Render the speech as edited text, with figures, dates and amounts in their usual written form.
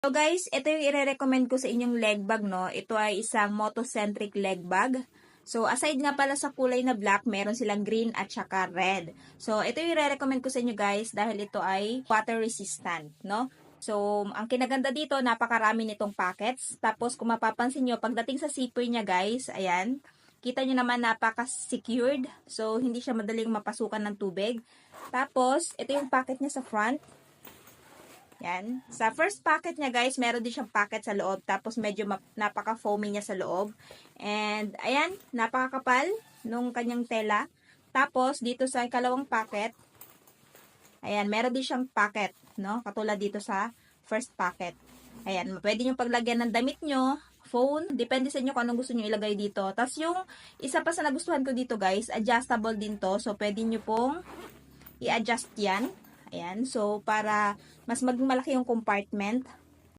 So guys, ito yung ire-recommend ko sa inyong leg bag, no? Ito ay isang motocentric leg bag. So aside nga pala sa kulay na black, meron silang green at saka red. So ito yung ire-recommend ko sa inyo guys dahil ito ay water resistant, no? So ang kinaganda dito, napakarami nitong packets. Tapos kung mapapansin nyo, pagdating sa zipper niya guys, ayan, kita nyo naman napaka-secured. So hindi siya madaling mapasukan ng tubig. Tapos ito yung packet niya sa front. Yan. Sa first packet niya guys, meron din siyang packet sa loob. Tapos medyo napaka-foamy niya sa loob. And ayan, napakakapal nung kanyang tela. Tapos dito sa ikalawang packet, ayan, meron din siyang packet, no? Katulad dito sa first packet. Ayan, pwede nyo paglagyan ng damit nyo, phone, depende sa inyo kung anong gusto nyo ilagay dito. Tapos yung isa pa sa nagustuhan ko dito guys, adjustable din to. So pwede nyo pong i-adjust yan. Ayan, so para mas maging malaki yung compartment